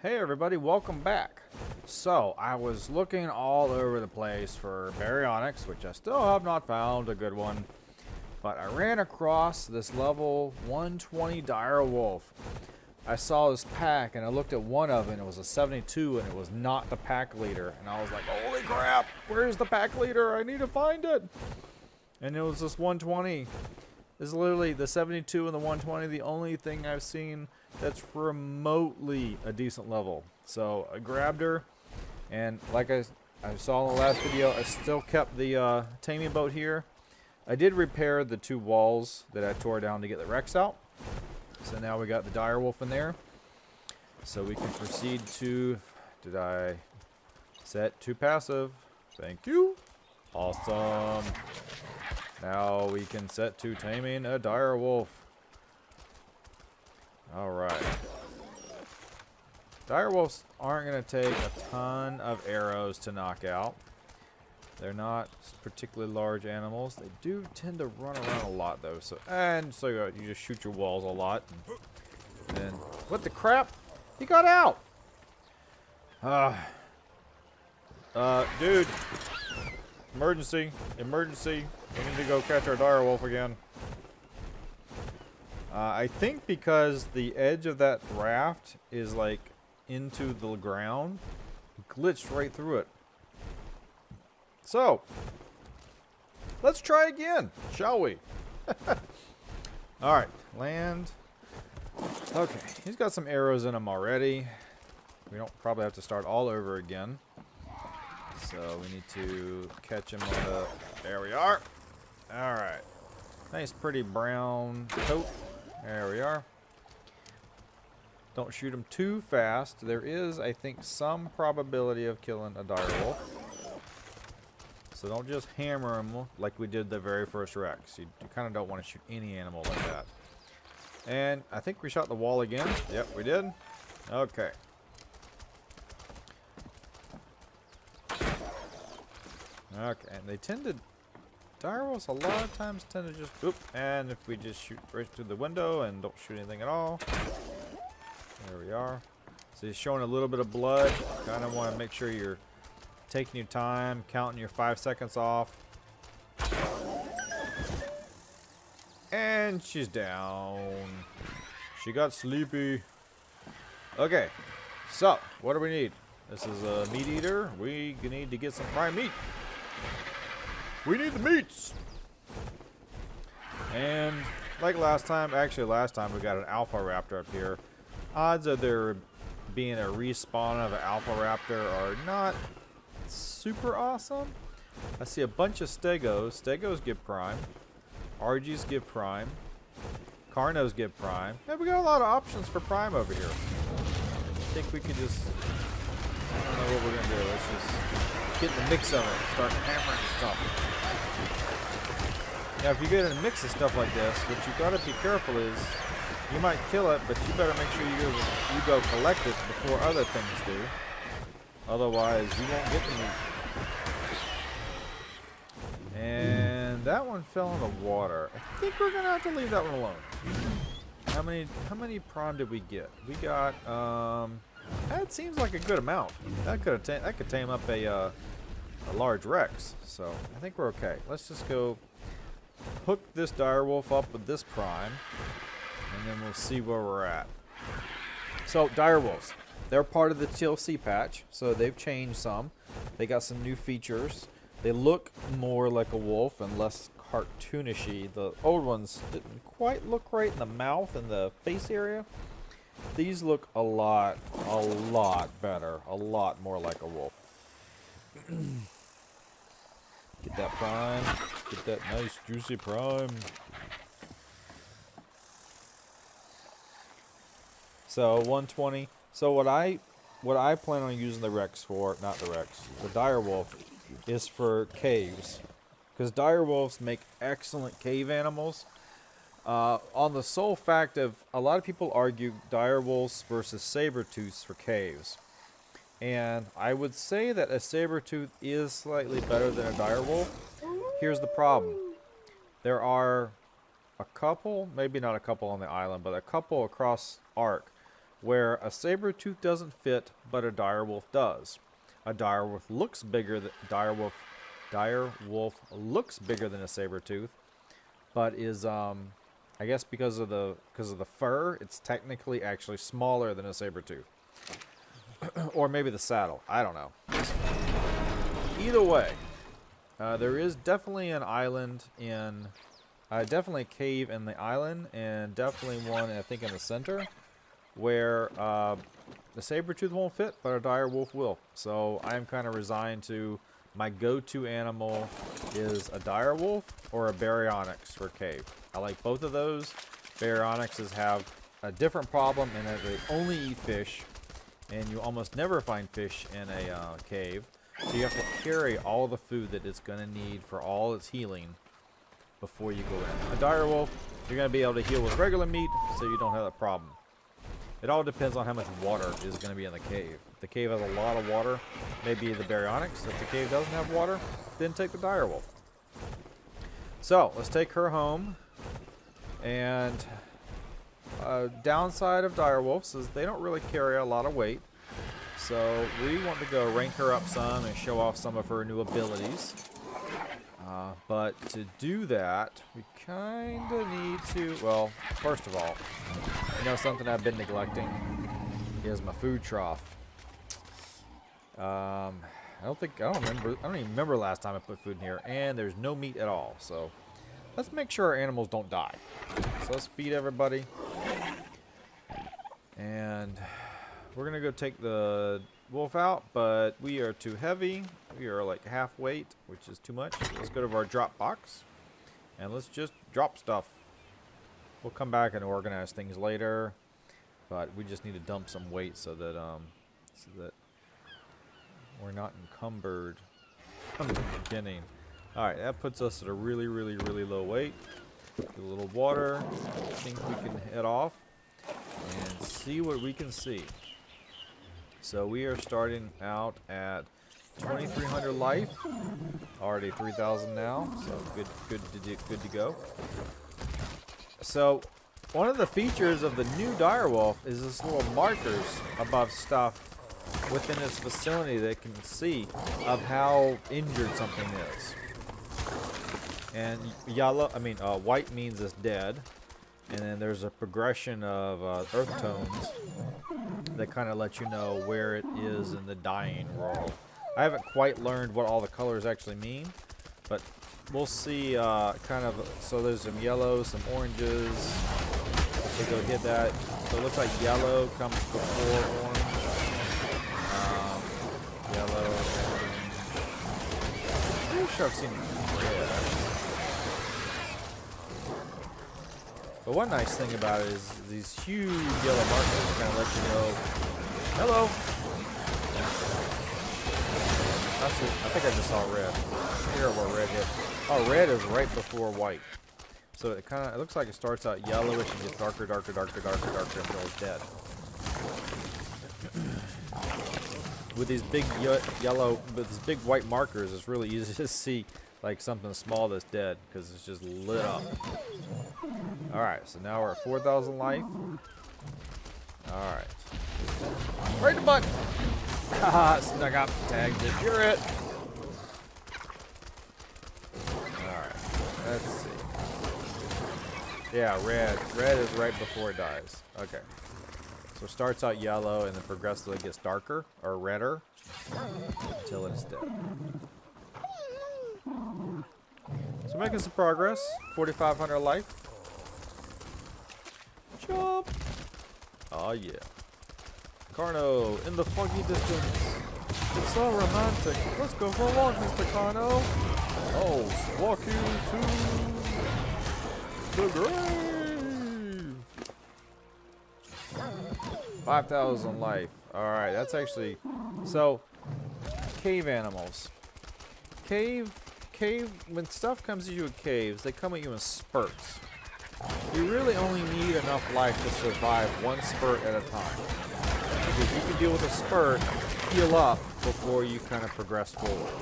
Hey everybody, welcome back. So, I was looking all over the place for baryonyx, which I still have not found a good one. But I ran across this level 120 dire wolf. I saw this pack and I looked at one of it and it was a 72 and it was not the pack leader. And I was like, holy crap, where's the pack leader? I need to find it. And it was this 120. This is literally the 72 and the 120, the only thing I've seen that's remotely a decent level. So I grabbed her, and like I saw in the last video, I still kept the taming boat here. I did repair the two walls that I tore down to get the Rex out. So now we got the dire wolf in there. So we can proceed to, did I set to passive? Thank you. Awesome. Now we can set to taming a dire wolf. Alright. Dire wolves aren't going to take a ton of arrows to knock out. They're not particularly large animals. They do tend to run around a lot though. So you just shoot your walls a lot. And then, what the crap? He got out! Dude. Emergency. Emergency. We need to go catch our dire wolf again. I think because the edge of that raft is like into the ground, glitched right through it. So, let's try again, shall we? Alright, land. Okay, he's got some arrows in him already. We don't probably have to start all over again. So we need to catch him on the... There we are. Alright. Nice pretty brown coat. There we are. Don't shoot him too fast. There is, I think, some probability of killing a dire wolf. So don't just hammer him like we did the very first Rex. You kind of don't want to shoot any animal like that. And I think we shot the wall again. Yep, we did. Okay. Okay, and they tend to... Dire wolves a lot of times tend to just... Oop, and if we just shoot right through the window and don't shoot anything at all. There we are. So he's showing a little bit of blood. Kind of want to make sure you're taking your time, counting your 5 seconds off. And she's down. She got sleepy. Okay, so what do we need? This is a meat eater. We need to get some prime meat. We need the meats! And like last time, actually last time we got an alpha raptor up here. Odds of there being a respawn of an alpha raptor are not super awesome. I see a bunch of stegos. Stegos give prime. RGs give prime. Carnos give prime. Yeah, we got a lot of options for prime over here. I think we could just... I don't know what we're going to do. Let's just get in the mix of it. Start hammering stuff. Now, if you get in a mix of stuff like this, what you got to be careful is, you might kill it, but you better make sure you go collect it before other things do. Otherwise, you won't get the meat. And that one fell in the water. I think we're gonna have to leave that one alone. How many prime did we get? We got that seems like a good amount. That could tame up a large Rex. So I think we're okay. Let's just go hook this dire wolf up with this prime, and then we'll see where we're at. So dire wolves, they're part of the TLC patch, so they've changed some. They got some new features. They look more like a wolf and less cartoonishy. The old ones didn't quite look right in the mouth and the face area. These look a lot better, a lot more like a wolf. Get that prime. Get that nice juicy prime. So 120. So what I plan on using the Rex for, not the Rex, the dire wolf, is for caves. Because dire wolves make excellent cave animals. On the sole fact of, a lot of people argue dire wolves versus saber-tooths for caves. And I would say that a saber-tooth is slightly better than a dire wolf. Here's the problem. There are a couple, maybe not a couple on the island, but a couple across Ark where a saber-tooth doesn't fit, but a direwolf does. A direwolf looks bigger than direwolf looks bigger than a saber-tooth, but is I guess because of the fur, it's technically actually smaller than a saber-tooth. Or maybe the saddle. I don't know. Either way, there is definitely an island in definitely a cave in the island, and definitely one, I think, in the center, where the saber-tooth won't fit, but a dire wolf will. So I am kind of resigned to my go-to animal is a dire wolf or a baryonyx for cave. I like both of those. Baryonyxes have a different problem in that they only eat fish, and you almost never find fish in a cave. So you have to carry all the food that it's going to need for all its healing before you go in. A dire wolf, you're going to be able to heal with regular meat, so you don't have that problem. It all depends on how much water is going to be in the cave. If the cave has a lot of water, maybe the baryonyx. If the cave doesn't have water, then take the dire wolf. So let's take her home. And downside of dire wolves is they don't really carry a lot of weight. So we want to go rank her up some and show off some of her new abilities. But to do that, we kind of need to, well, first of all, you know, something I've been neglecting is my food trough. I don't even remember last time I put food in here, and there's no meat at all. So let's make sure our animals don't die. So let's feed everybody. And we're going to go take the wolf out, but we are too heavy. We are like half weight, which is too much. So let's go to our drop box, and let's just drop stuff. We'll come back and organize things later, but we just need to dump some weight so that we're not encumbered from the beginning. All right, that puts us at a really, really, really low weight. Get a little water. I think we can head off and see what we can see. So we are starting out at 2,300 life. Already 3,000 now. So good to go. So one of the features of the new direwolf is this little markers above stuff within its vicinity that can see of how injured something is. And white means it's dead. And then there's a progression of earth tones that kind of let you know where it is in the dying world. I haven't quite learned what all the colors actually mean, but we'll see so there's some yellows, some oranges. We go hit that. So it looks like yellow comes before orange. Yellow, orange. I'm pretty sure I've seen red. But one nice thing about it is these huge yellow markers kind of let you know, hello. I think I just saw red. Here where red hit. Oh, red is right before white. So it looks like it starts out yellowish and gets darker until it's dead. With these big with these big white markers, it's really easy to see like something small that's dead because it's just lit up. All right, so now we're at 4,000 life. All right, right in the butt. Haha, snuck up, tagged it. You're it. All right, let's see. Yeah, red is right before it dies. Okay. So it starts out yellow and then progressively gets darker or redder until it's dead. So making some progress. 4,500 life. Jump. Oh yeah. Carno in the foggy distance. It's so romantic. Let's go for a walk, Mr. Carno. Oh, walk you to the grave. 5,000 life. Alright, that's actually... So, cave animals. When stuff comes at you in caves, they come at you in spurts. You really only need enough life to survive one spurt at a time. If you can deal with a spurt, heal up before you kind of progress forward.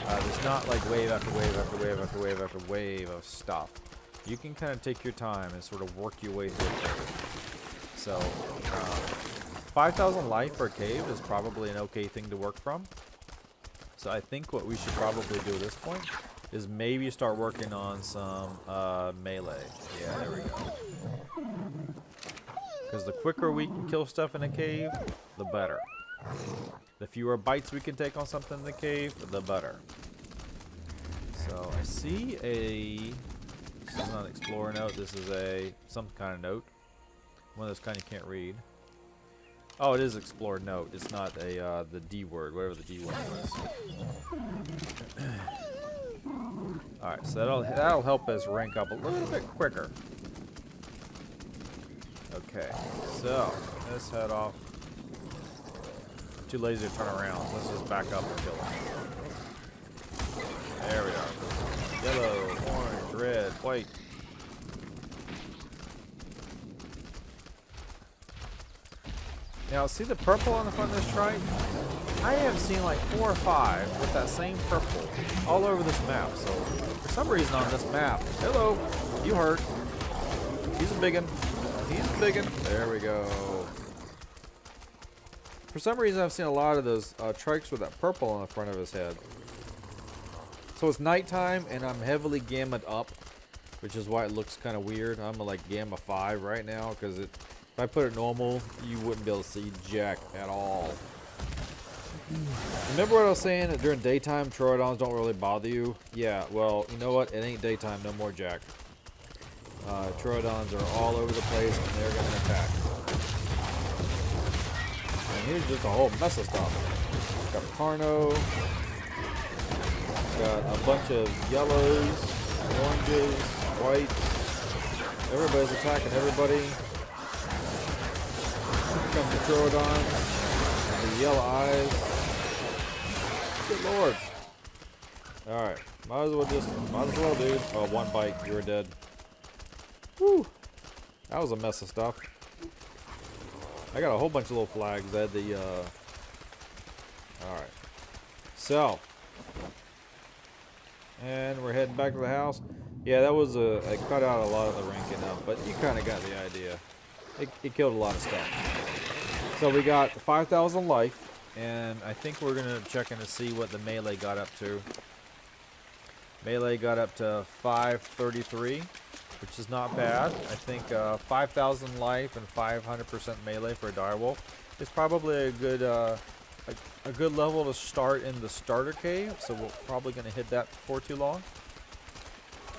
There's not like wave after wave after wave after wave after wave of stuff. You can kind of take your time and sort of work your way through it. So 5,000 life for a cave is probably an okay thing to work from. So I think what we should probably do at this point is maybe start working on some melee. Yeah, there we go. Because the quicker we can kill stuff in a cave, the better. The fewer bites we can take on something in the cave, the better. So I see a... This is not an explorer note. This is a some kind of note. One of those kind you can't read. Oh, it is explorer note. It's not a the D word, whatever the D word was. All right, so that'll help us rank up a little bit quicker. Okay, so let's head off. Too lazy to turn around. So let's just back up and kill him. There we are. Yellow, orange, red, white. Now, see the purple on the front of this trike? I have seen like 4 or 5 with that same purple all over this map. So, for some reason on this map, hello, you hurt. He's a biggin. He's a biggin. There we go. For some reason, I've seen a lot of those trikes with that purple on the front of his head. So it's nighttime, and I'm heavily gammaed up, which is why it looks kind of weird. I'm like gamma 5 right now, because if I put it normal, you wouldn't be able to see jack at all. Remember what I was saying, that during daytime, Troodons don't really bother you? Yeah, well, you know what? It ain't daytime, no more jack. Troodons are all over the place, and they're going to attack. And here's just a whole mess of stuff. Got Carno. Got a bunch of yellows, oranges, whites. Everybody's attacking everybody. Here comes the Troodon. The yellow eyes. Good lord. Alright. Might as well, dude. Oh, one bite. You were dead. Whew. That was a mess of stuff. I got a whole bunch of little flags. I had the, Alright. So. And we're heading back to the house. Yeah, that was I cut out a lot of the ranking up, but you kind of got the idea. It killed a lot of stuff. So we got 5,000 life, and I think we're going to check in to see what the melee got up to. Melee got up to 533, which is not bad. I think 5,000 life and 500% melee for a direwolf is probably a good level to start in the starter cave, so we're probably going to hit that before too long.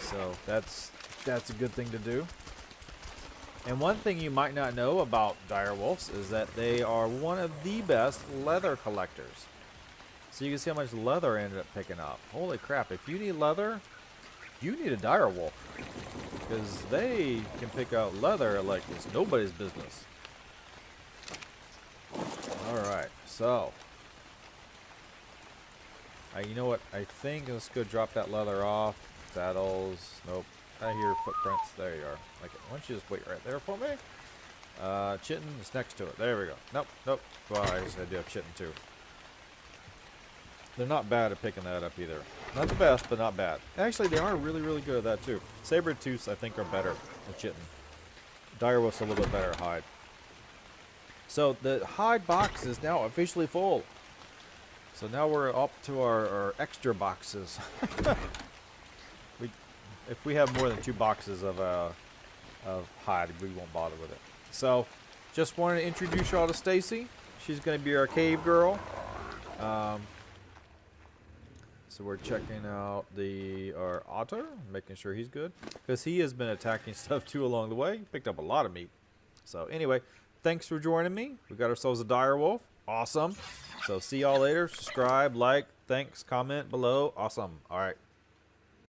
So that's a good thing to do. And one thing you might not know about direwolves is that they are one of the best leather collectors. So you can see how much leather I ended up picking up. Holy crap, if you need leather, you need a direwolf. Because they can pick out leather like it's nobody's business. Alright, so. You know what? I think let's go drop that leather off. Saddles. Nope. I hear footprints. There you are. Okay, why don't you just wait right there for me? Chitin is next to it. There we go. Nope, nope. Well, I guess I do have chitin too. They're not bad at picking that up either. Not the best, but not bad. Actually, they are really, really good at that too. Saber-tooths, I think, are better than chitin. Direwolf's a little bit better at hide. So the hide box is now officially full. So now we're up to our extra boxes. If we have more than 2 boxes of hide, we won't bother with it. So, just wanted to introduce y'all to Stacy. She's going to be our cave girl. So we're checking out our otter, making sure he's good, because he has been attacking stuff too along the way. He picked up a lot of meat. So anyway, thanks for joining me. We got ourselves a direwolf. Awesome. So see y'all later. Subscribe, like, thanks, comment below. Awesome. All right.